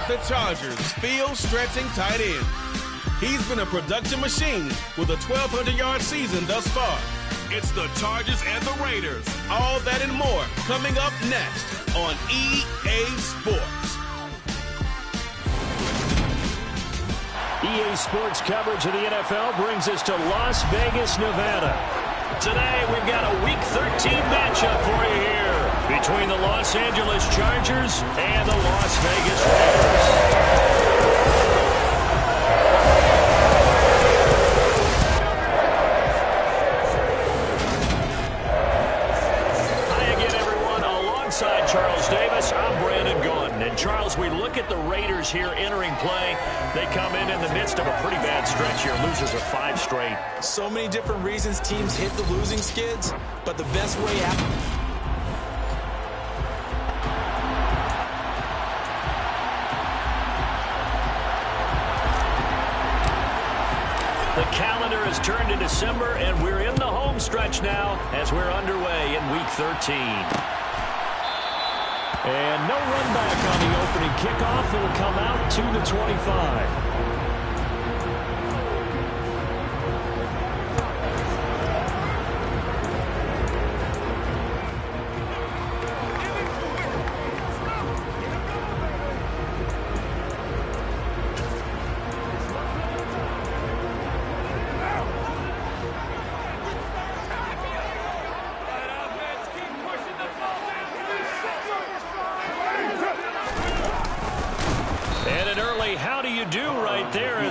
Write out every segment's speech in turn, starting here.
the Chargers' field-stretching tight end. He's been a production machine with a 1,200-yard season thus far. It's the Chargers and the Raiders. All that and more coming up next on EA Sports. EA Sports coverage of the NFL brings us to Las Vegas, Nevada. Today, we've got a Week 13 matchup for you here between the Los Angeles Chargers and the Las Vegas Raiders. Charles Davis, I'm Brandon Gaudin. And Charles, we look at the Raiders here entering play. They come in the midst of a pretty bad stretch here. Losers of 5 straight. So many different reasons teams hit the losing skids, but the best way out. The calendar has turned to December, and we're in the home stretch now as we're underway in Week 13. And no run back on the opening kickoff. It'll come out to the 25.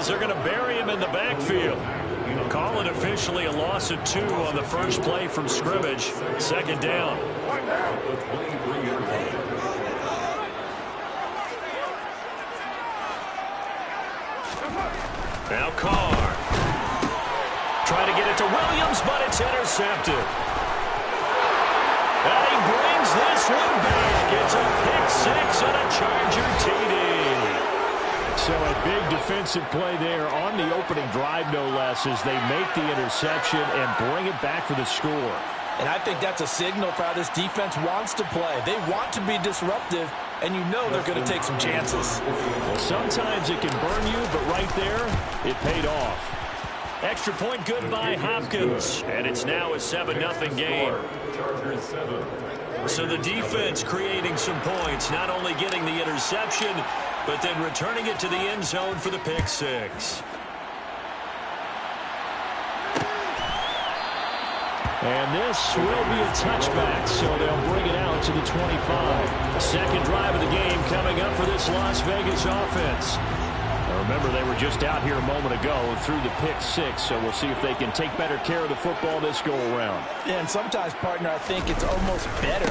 They're going to bury him in the backfield. Call it officially a loss of 2 on the first play from scrimmage. Second down. Now Carr. Trying to get it to Williams, but it's intercepted. And he brings this one back. It's a pick 6 and a Charger TD. So a big defensive play there on the opening drive, no less, as they make the interception and bring it back for the score. And I think that's a signal for how this defense wants to play. They want to be disruptive, and you know they're going to take some chances. Well, sometimes it can burn you, but right there, it paid off. Extra point good by Hopkins, and it's now a 7-0 game. So the defense creating some points, not only getting the interception, but then returning it to the end zone for the pick 6. And this will be a touchback, so they'll bring it out to the 25. Second drive of the game coming up for this Las Vegas offense. Now remember, they were just out here a moment ago through the pick 6, so we'll see if they can take better care of the football this go-around. Yeah, and sometimes, partner, I think it's almost better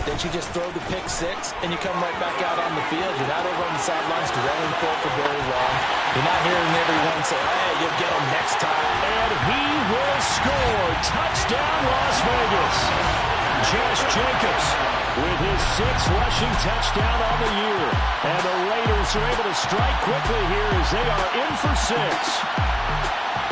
that you just throw the pick 6 and you come right back out on the field. You're not over on the sidelines dwelling for very long. You're not hearing everyone say, hey, you'll get them next time. And he will score. Touchdown, Las Vegas. Josh Jacobs with his 6th rushing touchdown on the year. And the Raiders are able to strike quickly here as they are in for 6.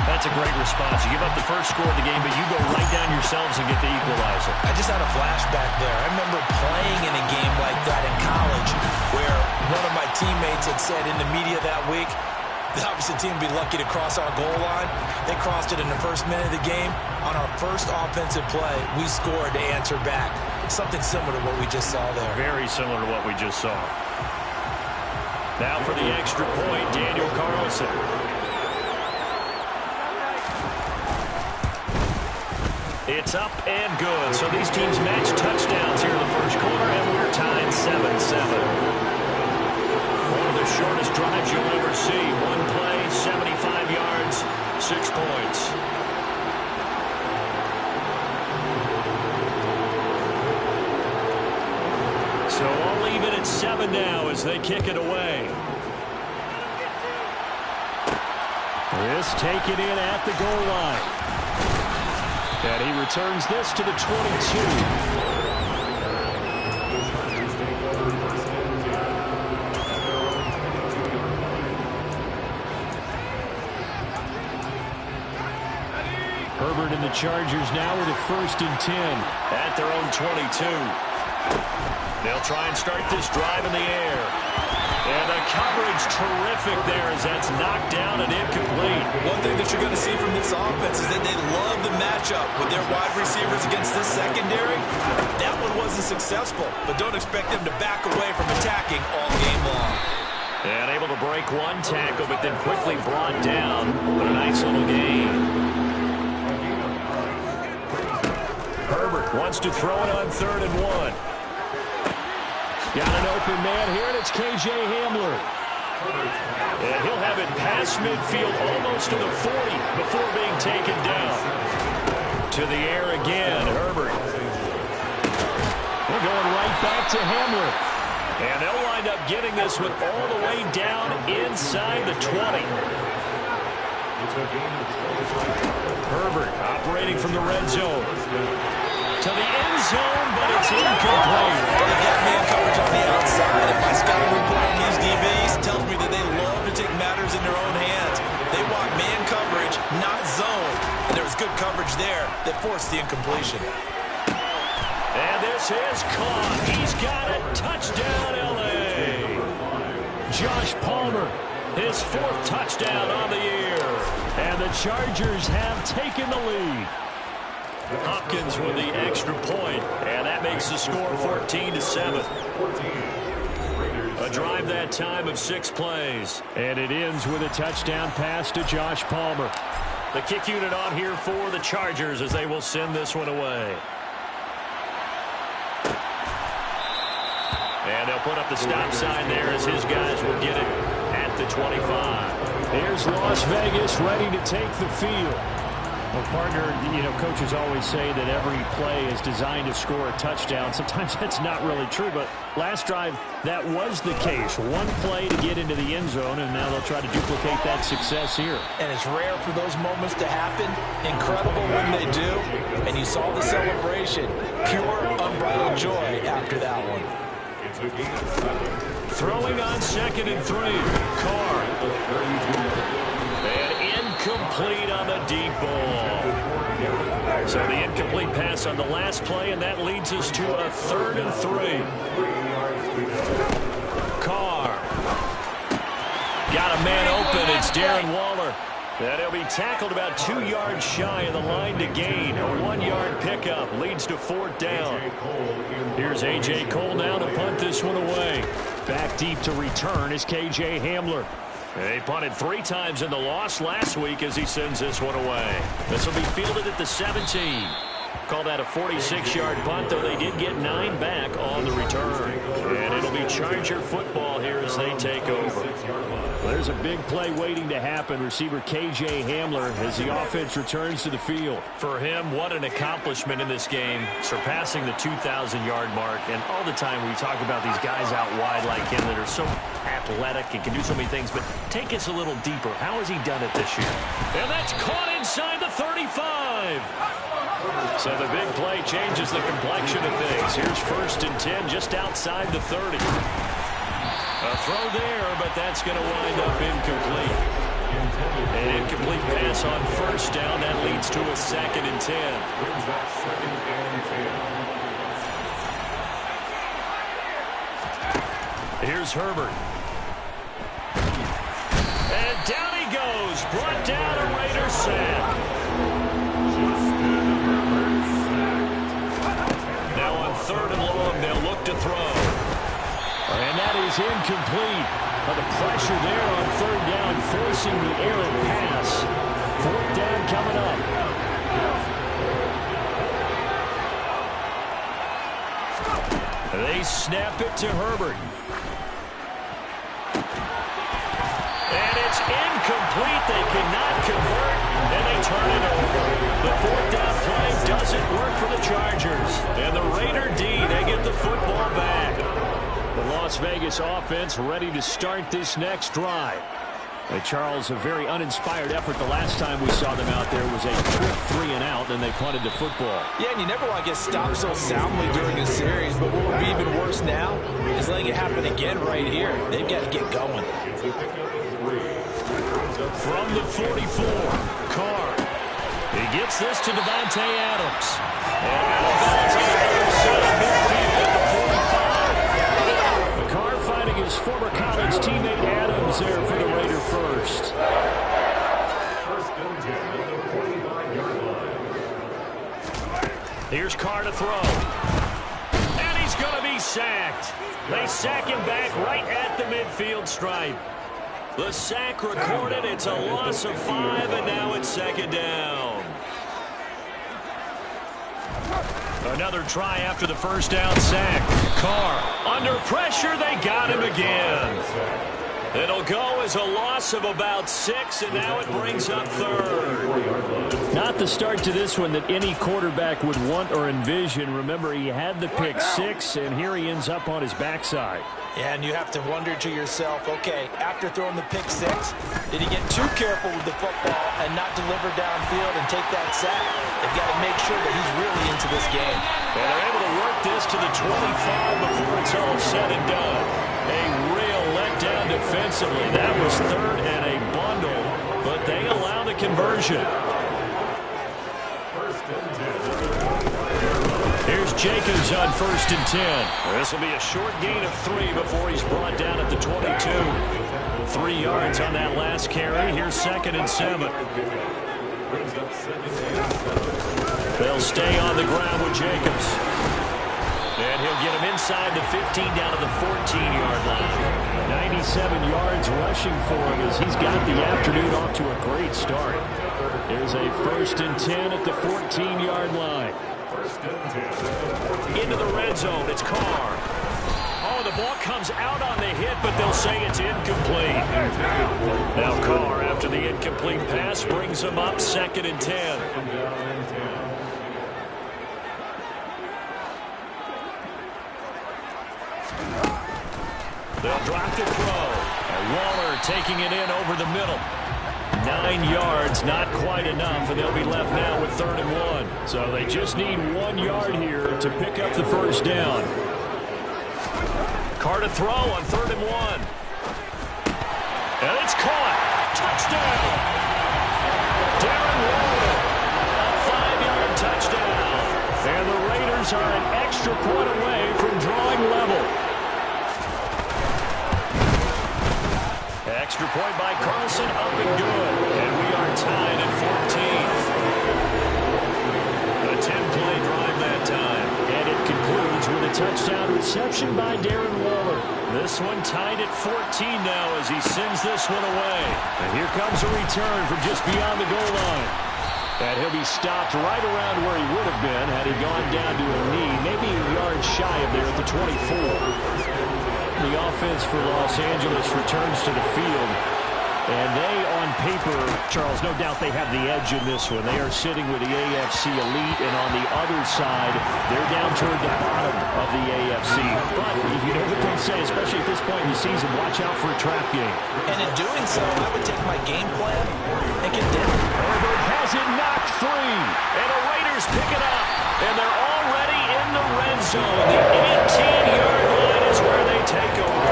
That's a great response. You give up the first score of the game, but you go right down yourselves and get the equalizer. I just had a flashback there. I remember playing in a game like that in college where one of my teammates had said in the media that week, the opposite team would be lucky to cross our goal line. They crossed it in the first minute of the game. On our first offensive play, we scored to answer back. Something similar to what we just saw there. Very similar to what we just saw. Now for the extra point, Daniel Carlson. It's up and good. So these teams match touchdowns here in the first quarter, and we're tied 7-7. One of the shortest drives you'll ever see. One play, 75 yards, 6 points. So all even at 7 now as they kick it away. This taken in at the goal line. And he returns this to the 22. Herbert and the Chargers now with a 1st and 10 at their own 22. They'll try and start this drive in the air. And the coverage Looks terrific there as that's knocked down and incomplete. One thing that you're going to see from this offense is that they love the matchup with their wide receivers against this secondary. That one wasn't successful, but don't expect them to back away from attacking all game long. And able to break one tackle, but then quickly brought down. But a nice little gain. Herbert wants to throw it on 3rd and 1. Got an open man here, and it's K.J. Hamler. And he'll have it past midfield, almost to the 40, before being taken down. To the air again, Herbert. We're going right back to Hamler. And they'll wind up getting this one all the way down inside the 20. Herbert operating from the red zone. To the end zone, but it's incomplete. They've got man coverage on the outside. If my scouting report on these DBs tells me that they love to take matters in their own hands. They want man coverage, not zone. And there was good coverage there that forced the incompletion. And this is caught. He's got a touchdown, L.A. Josh Palmer, his 4th touchdown on the year. And the Chargers have taken the lead. Hopkins with the extra point, and that makes the score 14-7. A drive that time of 6 plays, and it ends with a touchdown pass to Josh Palmer. The kick unit on here for the Chargers as they will send this one away. And they'll put up the stop sign there as his guys will get it at the 25. Here's Las Vegas ready to take the field. Well, partner, coaches always say that every play is designed to score a touchdown. Sometimes that's not really true, but last drive, that was the case. One play to get into the end zone, and now they'll try to duplicate that success here. And it's rare for those moments to happen. Incredible when they do. And you saw the celebration. Pure, unbridled joy after that one. Throwing on 2nd and 3. Carr. And incomplete on the deep ball. So the incomplete pass on the last play, and that leads us to a 3rd and 3. Carr. Got a man open. It's Darren Waller. And he'll be tackled about 2 yards shy of the line to gain. A 1-yard pickup leads to 4th down. Here's A.J. Cole now to punt this one away. Back deep to return is K.J. Hamler. He punted 3 times in the loss last week as he sends this one away. This will be fielded at the 17. Call that a 46-yard punt, though they did get 9 back on the return. And it'll be Charger football here as they take over. Well, there's a big play waiting to happen. Receiver K.J. Hamler as the offense returns to the field. For him, what an accomplishment in this game, surpassing the 2,000-yard mark. And all the time we talk about these guys out wide like him that are so athletic and can do so many things. But take us a little deeper. How has he done it this year? And that's caught inside the 35. So the big play changes the complexion of things. Here's 1st and 10 just outside the 30. A throw there, but that's going to wind up incomplete. An incomplete pass on 1st down. That leads to a 2nd and 10. Here's Herbert. And down he goes. Brought down a Raiders sack. Now on 3rd and long, they'll look to throw. And that is incomplete. But the pressure there on 3rd down, forcing the errant pass. 4th down coming up. They snap it to Herbert. And it's incomplete. They cannot convert, and they turn it over. The 4th down play doesn't work for the Chargers. And the Raider D, they get the football back. The Las Vegas offense ready to start this next drive. Charles, a very uninspired effort. The last time we saw them out there was a quick 3 and out, and they punted the football. Yeah, and you never want to get stopped so soundly during a series, but what would be even worse now is letting it happen again right here. They've got to get going. From the 44, Carr. He gets this to Devontae Adams. And out of bounds on the other side of midfield at the 45. Carr finding his former college teammate Adams throw. And he's going to be sacked. They sack him back right at the midfield stripe. The sack recorded. It's a loss of 5, and now it's second down. Another try after the first down sack. Carr under pressure. They got him again. It'll go as a loss of about 6, and now it brings up third. Not the start to this one that any quarterback would want or envision. Remember, he had the pick 6, and here he ends up on his backside. Yeah, and you have to wonder to yourself, okay, after throwing the pick 6, did he get too careful with the football and not deliver downfield and take that sack? They've got to make sure that he's really into this game. And they're able to work this to the 25 before it's all said and done. A real letdown defensively. That was third and a bundle, but they allowed a conversion. Here's Jacobs on 1st and 10. This will be a short gain of 3 before he's brought down at the 22. 3 yards on that last carry. Here's 2nd and 7. They'll stay on the ground with Jacobs. And he'll get him inside the 15 down to the 14-yard line. 97 yards rushing for him as he's got the afternoon off to a great start. There's a 1st and 10 at the 14-yard line. Into the red zone. It's Carr. Oh, the ball comes out on the hit, but they'll say it's incomplete. Now Carr, after the incomplete pass, brings him up 2nd and 10. They'll drop the throw. Waller taking it in over the middle. 9 yards, not quite enough, and they'll be left now with 3rd and 1. So they just need 1 yard here to pick up the first down. Carr to throw on 3rd and 1. And it's caught. Touchdown. Darren Waller. A 5-yard touchdown. And the Raiders are an extra point away from drawing level. Extra point by Carlson, up and good. And we are tied at 14. A 10-play drive that time. And it concludes with a touchdown reception by Darren Waller. This one tied at 14 now as he sends this one away. And here comes a return from just beyond the goal line. And he'll be stopped right around where he would have been had he gone down to a knee, maybe a yard shy of there at the 24. The offense for Los Angeles returns to the field. And they, on paper, Charles, no doubt they have the edge in this one. They are sitting with the AFC elite, and on the other side, they're down toward the bottom of the AFC. But you know what they say, especially at this point in the season, watch out for a trap game. And in doing so, I would take my game plan and condemn it. Herbert has it knocked free, and the Raiders pick it up. And they're already in the red zone. The 18-yard line is where they take over.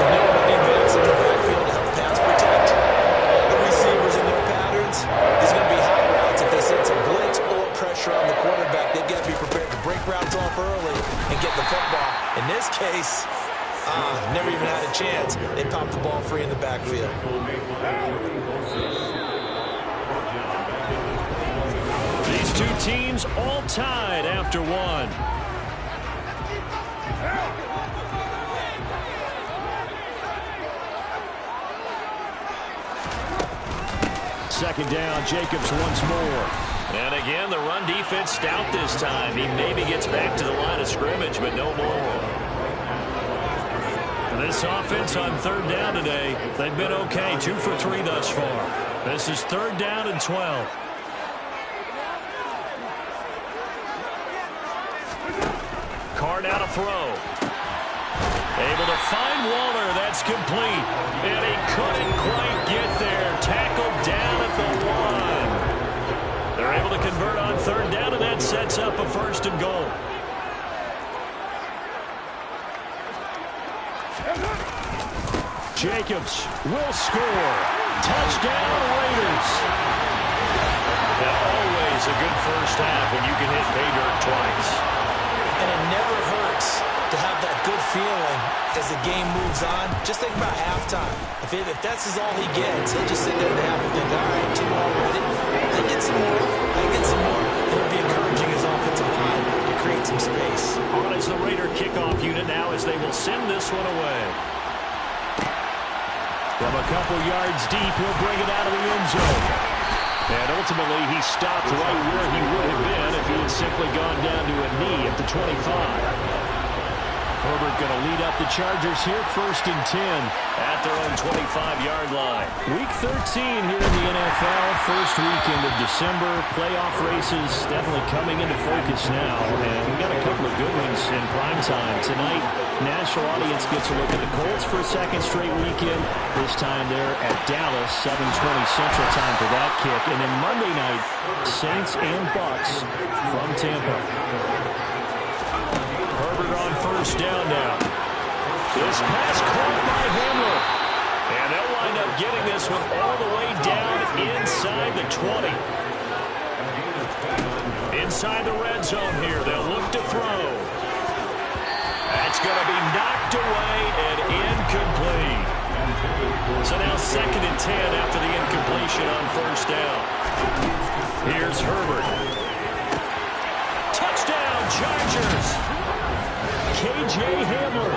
No running backs in the backfield to help pass protect. The receivers in their patterns. There's going to be hot routes if they sense a blitz or pressure on the quarterback. They've got to be prepared to break routes off early and get the football. In this case, never even had a chance. They popped the ball free in the backfield. These two teams all tied after one. Second down, Jacobs once more. And again, the run defense stout this time. He maybe gets back to the line of scrimmage, but no more. This offense on 3rd down today, they've been okay. 2 for 3 thus far. This is 3rd down and 12. Carr now to throw. Able to find Waller. That's complete. And he couldn't quite get there. Tackled down at the 1. They're able to convert on 3rd down, and that sets up a 1st and goal. Jacobs will score. Touchdown, Raiders. Now, always a good first half when you can hit pay dirt twice. And it never hurts to have that good feeling as the game moves on. Just think about halftime. If that's all he gets, he'll just sit there at the half and think, all right, 2 already. I get some more. I get some more. It'll be encouraging his offensive line to create some space. On is the Raider kickoff unit now as they will send this one away. From a couple yards deep, he'll bring it out of the end zone. And ultimately, he stopped right where he would have been if he had simply gone down to a knee at the 25. Herbert going to lead up the Chargers here, 1st and 10 at their own 25-yard line. Week 13 here in the NFL, first weekend of December. Playoff races definitely coming into focus now, and we got a couple of good ones in prime time. Tonight, national audience gets a look at the Colts for a second straight weekend. This time they're at Dallas, 7:20 Central Time for that kick. And then Monday night, Saints and Bucks from Tampa. Herbert on 1st down now. This pass caught by Hamler. And they'll wind up getting this one all the way down inside the 20. Inside the red zone here. They'll look to throw. That's going to be knocked away and incomplete. So now 2nd and 10 after the incompletion on 1st down. Here's Herbert. Touchdown, Chargers. K.J. Hamler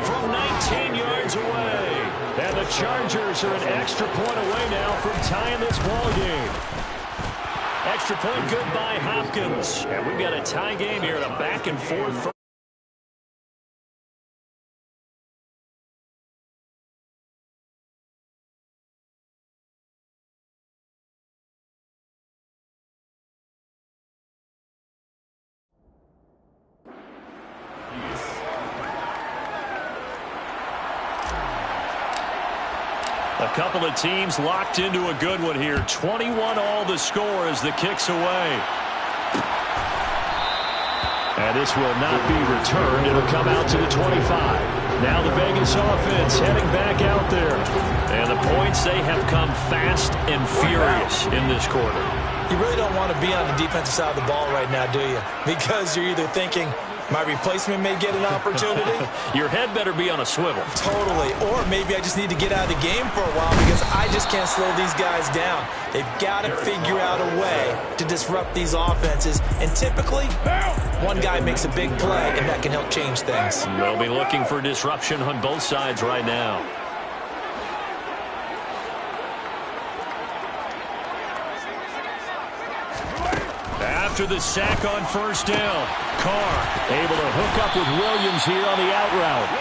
from 19 yards away. And the Chargers are an extra point away now from tying this ball game. Extra point good by Hopkins. And we've got a tie game here and a back and forth. A couple of teams locked into a good one here. 21 all the score as the kick's away. And this will not be returned. It'll come out to the 25. Now the Vegas offense heading back out there. And the points, they have come fast and furious in this quarter. You really don't want to be on the defensive side of the ball right now, do you? Because you're either thinking, my replacement may get an opportunity. Your head better be on a swivel. Totally. Or maybe I just need to get out of the game for a while because I just can't slow these guys down. They've got to figure out a way to disrupt these offenses. And typically, one guy makes a big play, and that can help change things. They'll be looking for disruption on both sides right now. After the sack on 1st down, Carr able to hook up with Williams here on the out route.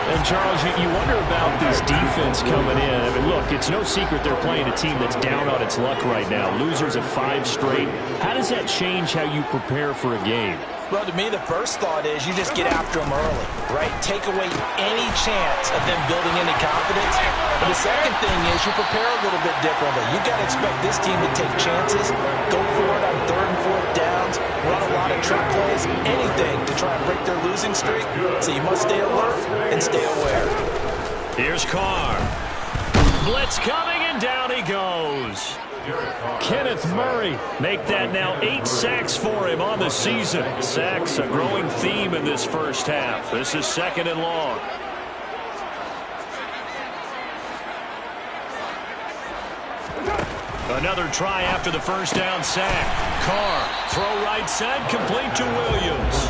And, Charles, you wonder about this defense coming in. I mean, look, it's no secret they're playing a team that's down on its luck right now. Losers of 5 straight. How does that change how you prepare for a game? Well, to me, the first thought is you just get after them early, right? Take away any chance of them building any confidence. And the second thing is you prepare a little bit differently. You got to expect this team to take chances, go for it on 3rd and 4th downs, run a lot of trick plays, anything to try and break their losing streak. So you must stay alert and stay aware. Here's Carr. Blitz coming, and down he goes. Kenneth Murray make that now 8 sacks for him on the season. Sacks a growing theme in this first half. This is 2nd and long. Another try after the 1st down sack. Carr, throw right side, complete to Williams.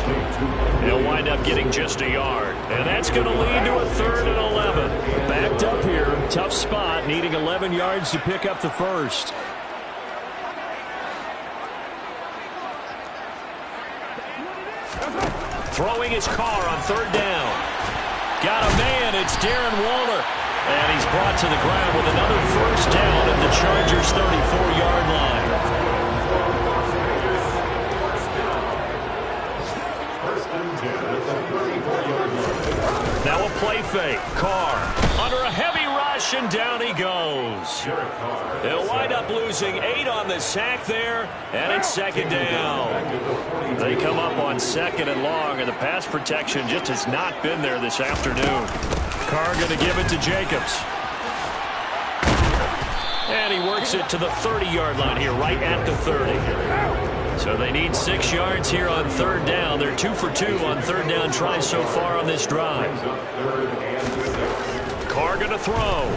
He'll wind up getting just a yard. And that's going to lead to a 3rd and 11. Backed up here, tough spot, needing 11 yards to pick up the first. Throwing his Carr on 3rd down. Got a man, it's Darren Waller. And he's brought to the ground with another 1st down at the Chargers' 34-yard line. Now a play fake. Carr under a heavy rush, and down he goes. They'll wind up losing 8 on the sack there, and it's 2nd down. They come up on 2nd and long, and the pass protection just has not been there this afternoon. Carr going to give it to Jacobs. And he works it to the 30-yard line here, right at the 30. So they need 6 yards here on 3rd down. They're 2 for 2 on 3rd down tries so far on this drive. Carr going to throw.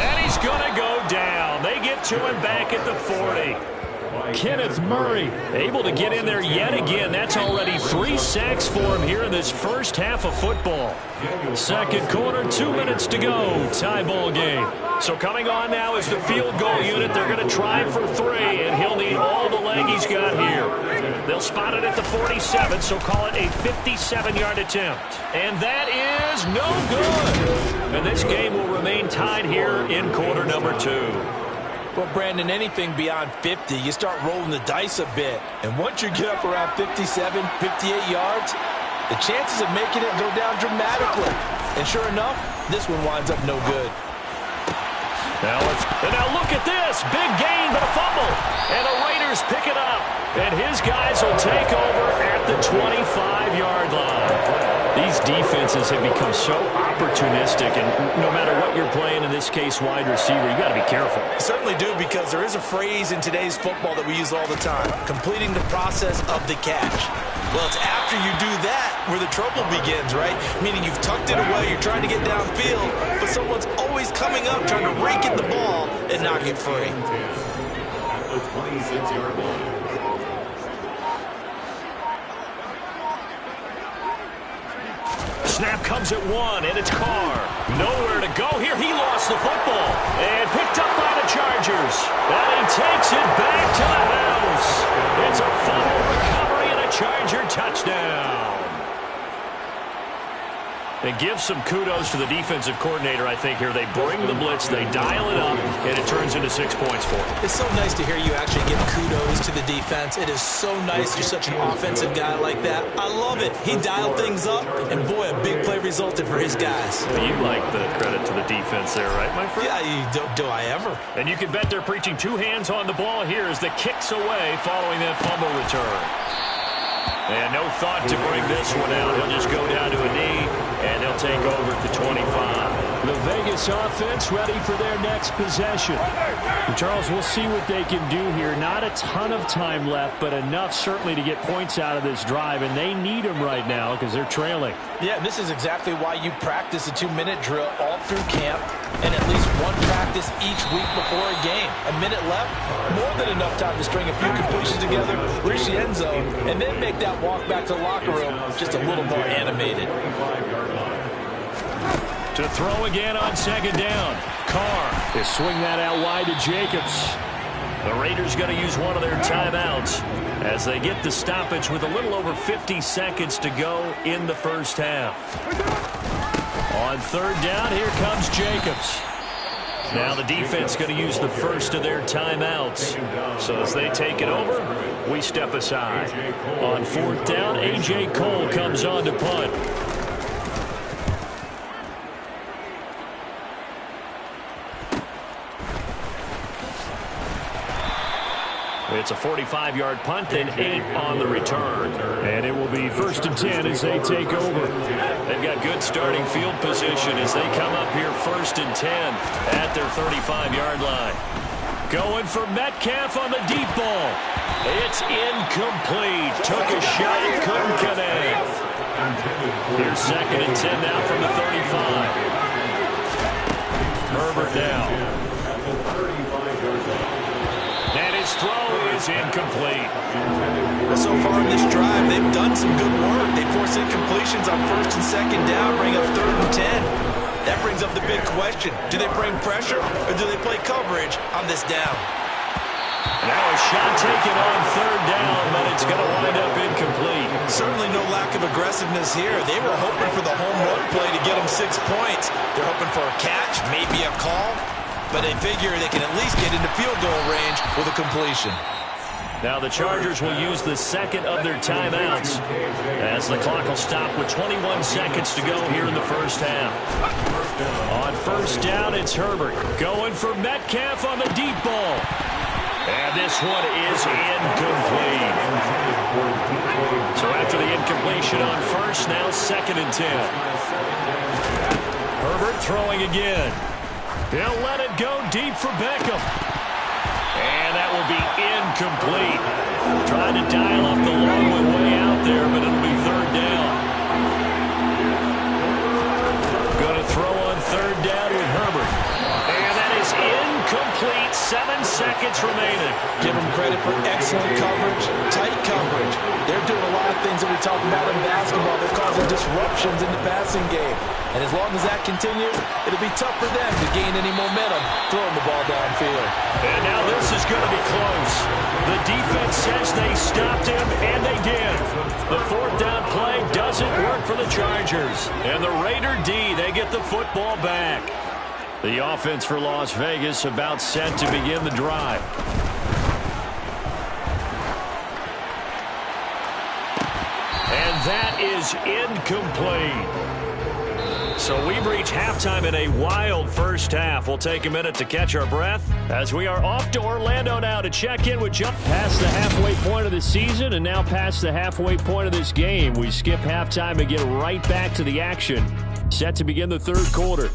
And he's going to go down. They get to him back at the 40. Kenneth Murray able to get in there yet again. That's already 3 sacks for him here in this first half of football. Second quarter, 2 minutes to go. Tie ball game. So coming on now is the field goal unit. They're going to try for 3, and he'll need all the leg he's got here. They'll spot it at the 47, so call it a 57-yard attempt. And that is no good. And this game will remain tied here in quarter number 2. Well, Brandon, anything beyond 50, you start rolling the dice a bit. And once you get up around 57, 58 yards, the chances of making it go down dramatically. And sure enough, this one winds up no good. Now look at this. Big gain, but a fumble. And the Raiders pick it up. And his guys will take over at the 25-yard line. These defenses have become so opportunistic, and no matter what you're playing, in this case wide receiver, you got to be careful. Certainly do, because there is a phrase in today's football that we use all the time, completing the process of the catch. Well, it's after you do that where the trouble begins, right? Meaning you've tucked it away, you're trying to get downfield, but someone's always coming up trying to rake at the ball and knock it free. The 26-yard line. Snap comes at 1, and it's Carr. Nowhere to go here. He lost the football. And picked up by the Chargers. And he takes it back to the house. It's a fumble recovery and a Charger touchdown. They give some kudos to the defensive coordinator, I think, here. They bring the blitz, they dial it up, and it turns into 6 points for them. It's so nice to hear you actually give kudos to the defense. It is so nice you're such an offensive guy like that. I love it. He dialed things up, and boy, a big play resulted for his guys. Well, you like the credit to the defense there, right, my friend? Yeah, do I ever. And you can bet they're preaching 2 hands on the ball here as the kick's away following that fumble return. And no thought to bring this one out. He'll just go down to a knee, and he'll take over at the 25. The Vegas offense ready for their next possession. And Charles, we'll see what they can do here. Not a ton of time left, but enough certainly to get points out of this drive, and they need them right now because they're trailing. Yeah, this is exactly why you practice a 2-minute drill all through camp and at least one practice each week before a game. A minute left, more than enough time to string a few completions together, reach the end zone, and then make that walk back to the locker room just a little more animated. To throw again on second down. Carr, they swing that out wide to Jacobs. The Raiders going to use one of their timeouts as they get the stoppage with a little over 50 seconds to go in the first half. On third down, here comes Jacobs. Now the defense going to use the first of their timeouts. So as they take it over, we step aside. On fourth down, A.J. Cole comes on to punt. It's a 45-yard punt and 8 on the return. And it will be 1st and 10 as they take over. They've got good starting field position as they come up here 1st and 10 at their 35-yard line. Going for Metcalf on the deep ball. It's incomplete. Took a shot, couldn't connect. Here's 2nd and 10 now from the 35. Herbert now. And his throw is incomplete. Well, so far in this drive, they've done some good work. They force incompletions on 1st and 2nd down, bring up 3rd and 10. That brings up the big question. Do they bring pressure or do they play coverage on this down? Now a shot taken on 3rd down, but it's going to wind up incomplete. Certainly no lack of aggressiveness here. They were hoping for the home run play to get them 6 points. They're hoping for a catch, maybe a call. But they figure they can at least get into field goal range with a completion. Now the Chargers will use the 2nd of their timeouts as the clock will stop with 21 seconds to go here in the first half. On 1st down, it's Herbert going for Metcalf on the deep ball. And this one is incomplete. So after the incompletion on 1st, now 2nd and 10. Herbert throwing again. He'll let it go deep for Beckham. And that will be incomplete. Trying to dial up the long one way out there, but it'll be 3rd down. Going to throw on 3rd down with Herbert. And that is incomplete. 7 seconds remaining. Give them credit for excellent coverage, tight coverage. They're doing a lot of things that we talk about in basketball. They're causing disruptions in the passing game. And as long as that continues, it'll be tough for them to gain any momentum throwing the ball downfield. And now this is going to be close. The defense says they stopped him, and they did. The 4th down play doesn't work for the Chargers. And the Raider D, they get the football back. The offense for Las Vegas about set to begin the drive. And that is incomplete. So we've reached halftime in a wild first half. We'll take a minute to catch our breath as we are off to Orlando now to check in with John. Past the halfway point of the season and now past the halfway point of this game. We skip halftime and get right back to the action. Set to begin the 3rd quarter.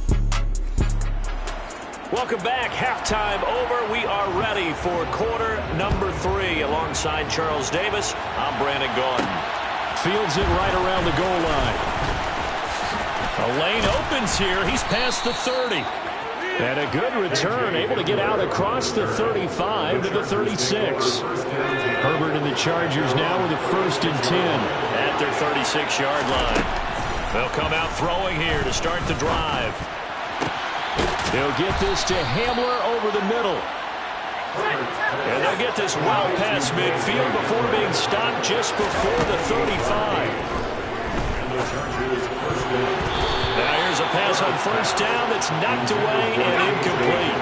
Welcome back. Halftime over. We are ready for quarter number 3 alongside Charles Davis. I'm Brandon Gaudin. Fields it right around the goal line. A lane opens here. He's past the 30. And a good return, able to get out across the 35 to the 36. Herbert and the Chargers now with a 1st and 10 at their 36-yard line. They'll come out throwing here to start the drive. They'll get this to Hamler over the middle. And they'll get this well past midfield before being stopped just before the 35. Now here's a pass on 1st down that's knocked away and incomplete.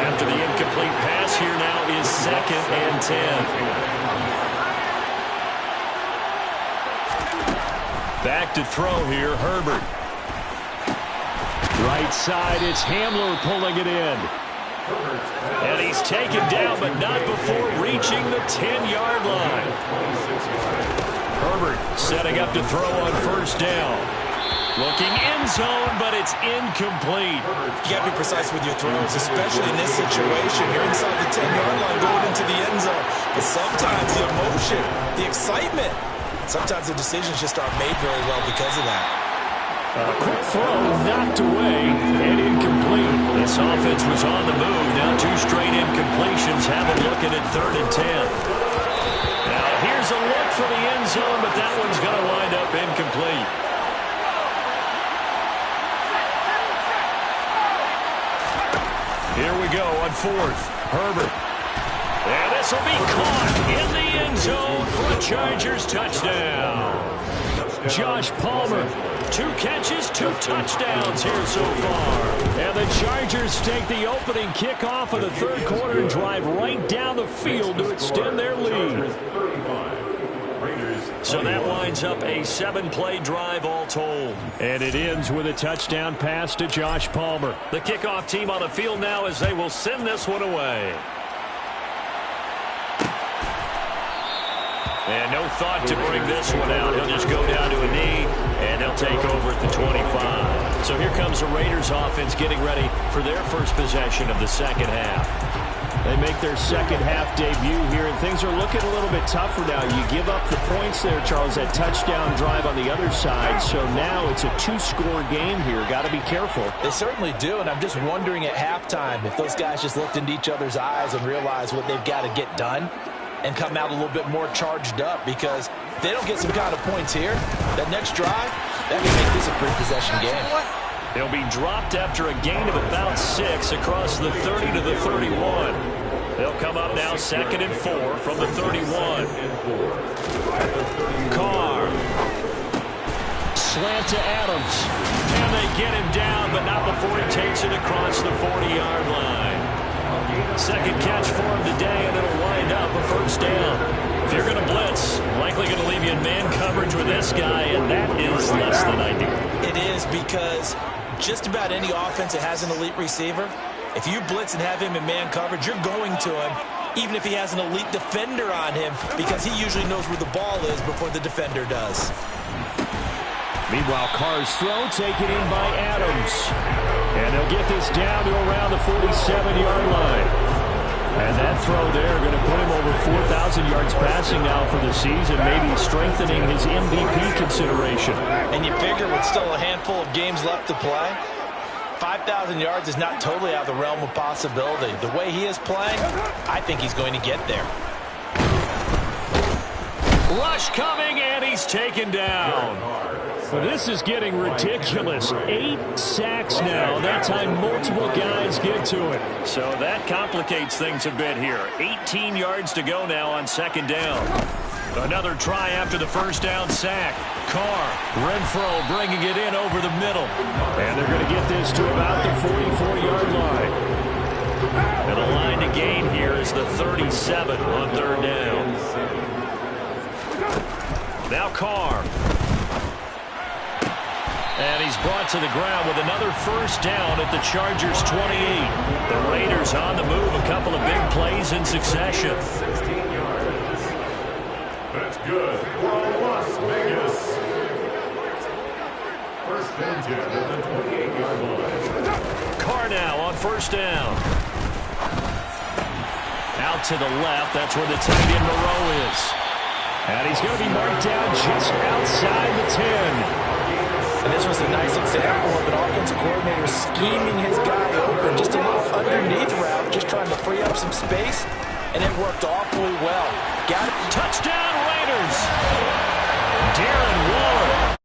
After the incomplete pass, here now is 2nd and 10. Back to throw here, Herbert. Right side, it's Hamler pulling it in. And he's taken down, but not before reaching the 10-yard line. Herbert setting up to throw on 1st down. Looking end zone, but it's incomplete. You got to be precise with your throws, especially in this situation. You're inside the 10-yard line going into the end zone. But sometimes the emotion, the excitement, sometimes the decisions just aren't made very well because of that. A quick throw knocked away and incomplete. This offense was on the move. Now 2 straight incompletions have them looking at 3rd and 10. Now here's a look for the end zone, but that one's going to wind up incomplete. Here we go on 4th. Herbert. And this will be caught in the end zone for a Chargers touchdown. Josh Palmer, 2 catches, 2 touchdowns here so far. And the Chargers take the opening kickoff of the 3rd quarter and drive right down the field to extend their lead. So that winds up a 7-play drive all told. And it ends with a touchdown pass to Josh Palmer. The kickoff team on the field now as they will send this one away. And no thought to bring this one out. He'll just go down to a knee, and he'll take over at the 25. So here comes the Raiders offense getting ready for their first possession of the 2nd half. They make their 2nd half debut here, and things are looking a little bit tougher now. You give up the points there, Charles, that touchdown drive on the other side. So now it's a 2-score game here. Got to be careful. They certainly do, and I'm just wondering at halftime if those guys just looked into each other's eyes and realized what they've got to get done and come out a little bit more charged up, because if they don't get some kind of points here, that next drive, that can make this a 3-possession game. They'll be dropped after a gain of about 6 across the 30 to the 31. They'll come up now 2nd and 4 from the 31. Carr. Slant to Adams. And they get him down, but not before he takes it across the 40-yard line. 2nd catch for him today, and it'll wind up a 1st down. If you're going to blitz, likely going to leave you in man coverage with this guy, and that is less than ideal. It is, because just about any offense that has an elite receiver, if you blitz and have him in man coverage, you're going to him, even if he has an elite defender on him, because he usually knows where the ball is before the defender does. Meanwhile, Carr's throw taken in by Adams. And they'll get this down to around the 47-yard line. And that throw there going to put him over 4,000 yards passing now for the season, maybe strengthening his MVP consideration. And you figure with still a handful of games left to play, 5,000 yards is not totally out of the realm of possibility. The way he is playing, I think he's going to get there. Rush coming, and he's taken down. Well, this is getting ridiculous. 8 sacks now. That time, multiple guys get to it. So that complicates things a bit here. 18 yards to go now on second down. Another try after the first down sack. Carr, Renfro bringing it in over the middle. And they're going to get this to about the 44-yard line. And the line to gain here is the 37 on third down. Now Carr. And he's brought to the ground with another first down at the Chargers' 28. The Raiders on the move, a couple of big plays in succession. 16 yards. That's good for Las Vegas. First and 10 at the 28-yard line. Carr now on first down. Out to the left, that's where the tight end Moreau is. And he's going to be marked down just outside the 10. And this was a nice example of an offensive coordinator scheming his guy open. Just a little underneath route, just trying to free up some space, and it worked awfully well. Got it. Touchdown Raiders! Darren Waller